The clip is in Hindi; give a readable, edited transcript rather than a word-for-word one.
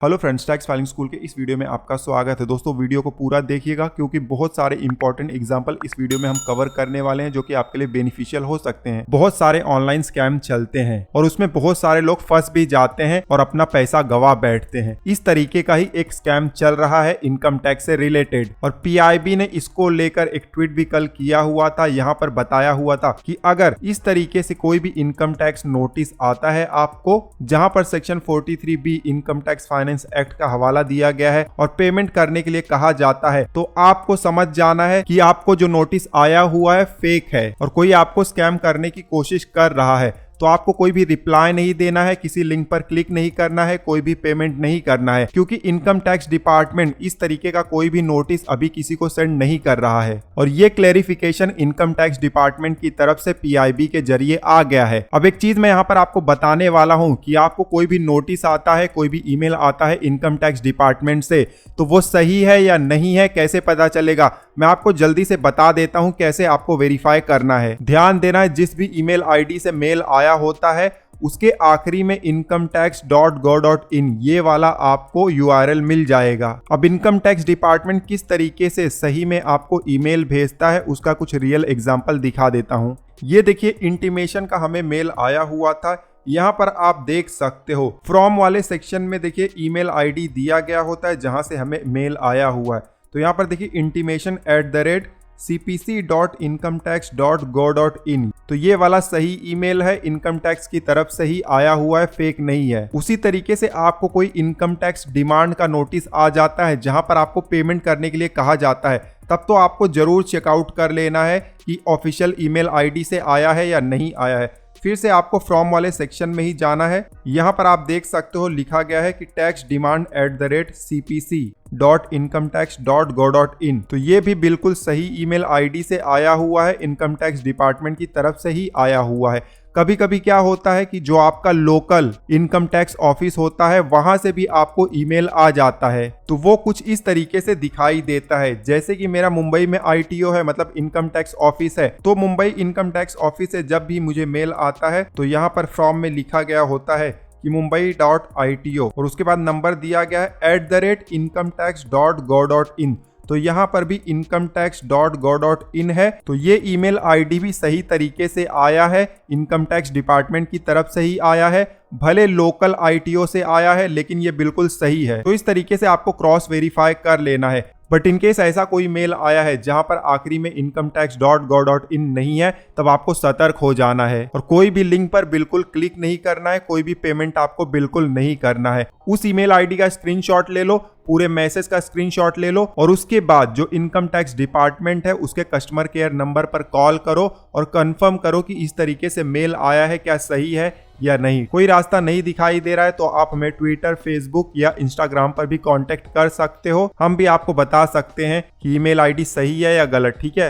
Hello friends, tax filing school के इस वीडियो में आपका स्वागत है। दोस्तों वीडियो को पूरा देखिएगा क्योंकि बहुत सारे इंपॉर्टेंट एग्जांपल इस वीडियो में हम कवर करने वाले हैं जो कि आपके लिए बेनिफिशियल हो सकते हैं। बहुत सारे ऑनलाइन स्कैम चलते हैं और उसमें बहुत सारे लोग फंस भी जाते हैं और अपना पैसा गवा बैठते हैं। इस तरीके का ही एक स्कैम चल रहा है इनकम टैक्स से रिलेटेड, और PIB ने इसको लेकर एक ट्वीट भी कल किया हुआ था। यहाँ पर बताया हुआ था कि अगर इस तरीके से कोई भी इनकम टैक्स नोटिस आता है आपको, जहां पर section 43B income tax act का हवाला दिया गया है और पेमेंट करने के लिए कहा जाता है, तो आपको समझ जाना है कि आपको जो नोटिस आया हुआ है फेक है और कोई आपको स्कैम करने की कोशिश कर रहा है। तो आपको कोई भी रिप्लाई नहीं देना है, किसी लिंक पर क्लिक नहीं करना है, कोई भी पेमेंट नहीं करना है, क्योंकि इनकम टैक्स डिपार्टमेंट इस तरीके का कोई भी नोटिस अभी किसी को सेंड नहीं कर रहा है। और ये क्लेरिफिकेशन इनकम टैक्स डिपार्टमेंट की तरफ से PIB के जरिए आ गया है। अब एक चीज मैं यहाँ पर आपको बताने वाला हूँ कि आपको कोई भी नोटिस आता है, कोई भी ईमेल आता है इनकम टैक्स डिपार्टमेंट से, तो वो सही है या नहीं है, कैसे पता चलेगा, मैं आपको जल्दी से बता देता हूं कैसे आपको वेरीफाई करना है। ध्यान देना है, जिस भी ईमेल आईडी से मेल आया होता है उसके आखिरी में incometax.go.in ये वाला आपको URL मिल जाएगा। अब इनकम टैक्स डिपार्टमेंट किस तरीके से सही में आपको ईमेल भेजता है उसका कुछ रियल एग्जांपल दिखा देता हूं। ये देखिए, इंटीमेशन का हमें मेल आया हुआ था। यहाँ पर आप देख सकते हो फ्रॉम वाले सेक्शन में देखिए ईमेल आईडी दिया गया होता है जहां से हमें मेल आया हुआ है। तो यहाँ पर देखिए intimation@cpc.incometax.go.in, तो ये वाला सही ईमेल है, इनकम टैक्स की तरफ से ही आया हुआ है, फेक नहीं है। उसी तरीके से आपको कोई इनकम टैक्स डिमांड का नोटिस आ जाता है जहां पर आपको पेमेंट करने के लिए कहा जाता है, तब तो आपको जरूर चेकआउट कर लेना है कि ऑफिशियल ईमेल आईडी से आया है या नहीं आया है। फिर से आपको फ्रॉम वाले सेक्शन में ही जाना है। यहाँ पर आप देख सकते हो लिखा गया है कि टैक्स डिमांड @cpc.incometax.go.in, तो ये भी बिल्कुल सही ईमेल आईडी से आया हुआ है, इनकम टैक्स डिपार्टमेंट की तरफ से ही आया हुआ है। कभी कभी क्या होता है कि जो आपका लोकल इनकम टैक्स ऑफिस होता है वहां से भी आपको ईमेल आ जाता है, तो वो कुछ इस तरीके से दिखाई देता है। जैसे कि मेरा मुंबई में ITO है, मतलब इनकम टैक्स ऑफिस है, तो मुंबई इनकम टैक्स ऑफिस से जब भी मुझे मेल आता है तो यहाँ पर फॉर्म में लिखा गया होता है कि mumbai.ito और उसके बाद नंबर दिया गया है @incometax.go.in, तो यहाँ पर भी incometax.go.in है। तो ये ईमेल आईडी भी सही तरीके से आया है, इनकम टैक्स डिपार्टमेंट की तरफ से ही आया है, भले लोकल ITO से आया है लेकिन ये बिल्कुल सही है। तो इस तरीके से आपको क्रॉस वेरीफाई कर लेना है। बट इनकेस ऐसा कोई मेल आया है जहां पर आखिरी में incometax.go.in नहीं है, तब आपको सतर्क हो जाना है और कोई भी लिंक पर बिल्कुल क्लिक नहीं करना है, कोई भी पेमेंट आपको बिल्कुल नहीं करना है। उस ईमेल आईडी का स्क्रीनशॉट ले लो, पूरे मैसेज का स्क्रीनशॉट ले लो और उसके बाद जो इनकम टैक्स डिपार्टमेंट है उसके कस्टमर केयर नंबर पर कॉल करो और कंफर्म करो कि इस तरीके से मेल आया है, क्या सही है या नहीं। कोई रास्ता नहीं दिखाई दे रहा है तो आप हमें ट्विटर, फेसबुक या इंस्टाग्राम पर भी कांटेक्ट कर सकते हो, हम भी आपको बता सकते हैं कि ईमेल आईडी सही है या गलत। ठीक है।